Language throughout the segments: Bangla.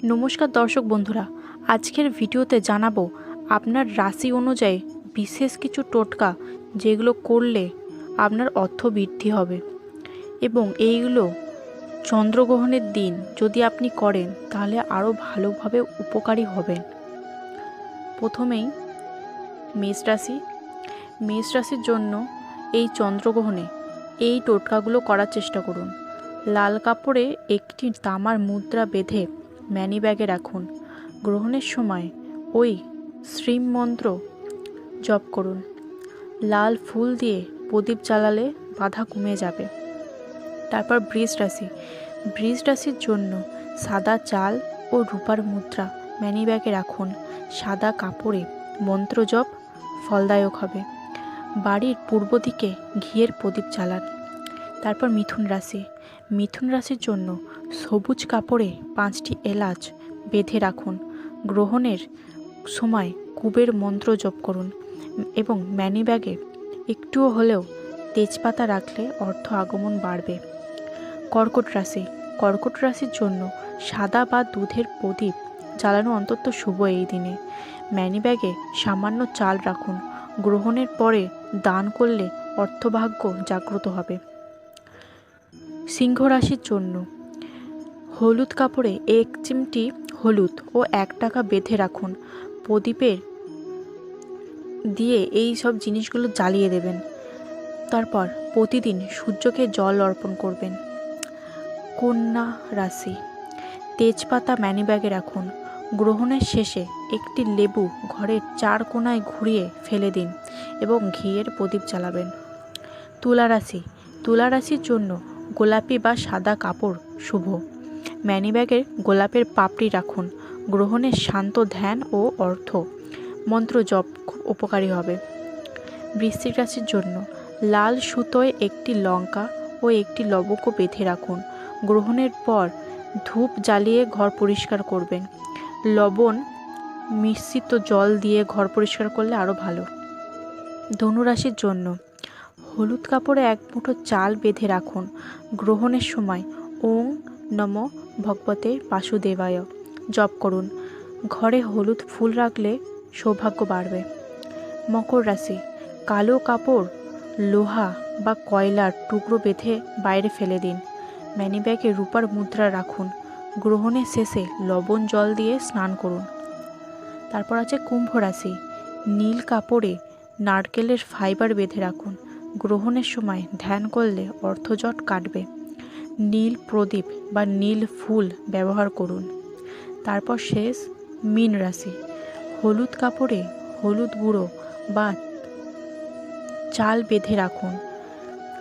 নমস্কার দর্শক বন্ধুরা, আজকের ভিডিওতে জানাবো আপনার রাশি অনুযায়ী বিশেষ কিছু টোটকা যেগুলো করলে আপনার অর্থ বৃদ্ধি হবে এবং এইগুলো চন্দ্রগ্রহণের দিন যদি আপনি করেন তাহলে আরও ভালোভাবে উপকারী হবেন। প্রথমেই মেষ রাশির জন্য এই চন্দ্রগ্রহণে এই টোটকাগুলো করার চেষ্টা করুন। লাল কাপড়ে একটি তামার মুদ্রা বেঁধে ম্যানি ব্যাগে রাখুন। গ্রহণের সময় ওই শ্রীম মন্ত্র জপ করুন। লাল ফুল দিয়ে প্রদীপ জ্বালালে বাধা কমে যাবে। তারপর বৃষ রাশির জন্য সাদা চাল ও রূপার মুদ্রা ম্যানি ব্যাগে রাখুন। সাদা কাপড়ে মন্ত্র জপ ফলদায়ক হবে। বাড়ির পূর্ব দিকে ঘিয়ের প্রদীপ জ্বালান। তারপর মিথুন রাশির জন্য সবুজ কাপড়ে 5টি এলাচ বেঁধে রাখুন। গ্রহণের সময় কুবের মন্ত্র জপ করুন এবং ম্যানি ব্যাগে একটুও হলেও তেজপাতা রাখলে অর্থ আগমন বাড়বে। কর্কট রাশির জন্য সাদা বা দুধের প্রদীপ জ্বালানো অন্তত শুভ এই দিনে। ম্যানি ব্যাগে সামান্য চাল রাখুন। গ্রহণের পরে দান করলে অর্থভাগ্য জাগ্রত হবে। সিংহ রাশির জন্য হলুদ কাপড়ে 1 চিমটি হলুদ ও 1 টাকা বেঁধে রাখুন। প্রদীপের দিয়ে এই সব জিনিসগুলো জ্বালিয়ে দেবেন। তারপর প্রতিদিন সূর্যকে জল অর্পণ করবেন। কন্যা রাশি, তেজপাতা ম্যানি ব্যাগে রাখুন। গ্রহণের শেষে একটি লেবু ঘরের 4 কোণায় ঘুরিয়ে ফেলে দিন এবং ঘিয়ের প্রদীপ জ্বালাবেন। তুলা রাশির জন্য গোলাপি বা সাদা কাপড় শুভ। ম্যানি ব্যাগে গোলাপের পাপড়ি রাখুন। গ্রহণের শান্ত ধ্যান ও অর্থ মন্ত্র জপ খুব উপকারী হবে। বৃশ্চিক রাশির জন্য লাল সুতোয় একটি লঙ্কা ও একটি লবঙ্গ বেঁধে রাখুন। গ্রহণের পর ধূপ জ্বালিয়ে ঘর পরিষ্কার করবেন। লবণ মিশ্রিত জল দিয়ে ঘর পরিষ্কার করলে আরও ভালো। ধনু রাশির জন্য হলুদ কাপড়ে 1 মুঠো চাল বেঁধে রাখুন। গ্রহণের সময় ওং নমো ভগবতে বাসুদেবায় জপ করুন। ঘরে হলুদ ফুল রাখলে সৌভাগ্য বাড়বে। মকর রাশি, কালো কাপড় লোহা বা কয়লার টুকরো বেঁধে বাইরে ফেলে দিন। ম্যানি ব্যাগে রূপার মুদ্রা রাখুন। গ্রহণের শেষে লবণ জল দিয়ে স্নান করুন। তারপর আছে কুম্ভ রাশি, নীল কাপড়ে নারকেলের ফাইবার বেঁধে রাখুন। গ্রহণের সময় ধ্যান করলে অর্থজট কাটবে। নীল প্রদীপ বা নীল ফুল ব্যবহার করুন। তারপর শেষ মীন রাশি, হলুদ কাপড়ে হলুদ গুঁড়ো বা চাল বেঁধে রাখুন।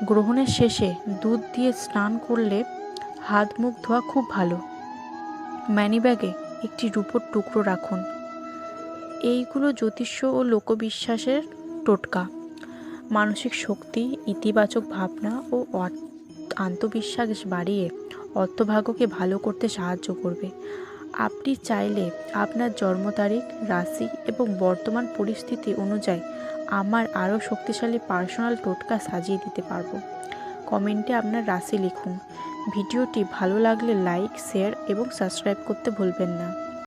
গ্রহণের শেষে দুধ দিয়ে স্নান করলে হাত মুখ ধোয়া খুব ভালো। ম্যানি ব্যাগে একটি রূপোর টুকরো রাখুন। এইগুলো জ্যোতিষ ও লোকবিশ্বাসের টোটকা। মানসিক শক্তি, ইতিবাচক ভাবনা ও আত্মবিশ্বাস বাড়িয়ে অর্থভাগ্যকে ভালো করতে সাহায্য করবে। আপনি চাইলে আপনার জন্ম তারিখ, রাশি এবং বর্তমান পরিস্থিতি অনুযায়ী আমার আরও শক্তিশালী পার্সোনাল টোটকা সাজিয়ে দিতে পারবো। কমেন্টে আপনার রাশি লিখুন। ভিডিওটি ভালো লাগলে লাইক, শেয়ার এবং সাবস্ক্রাইব করতে ভুলবেন না।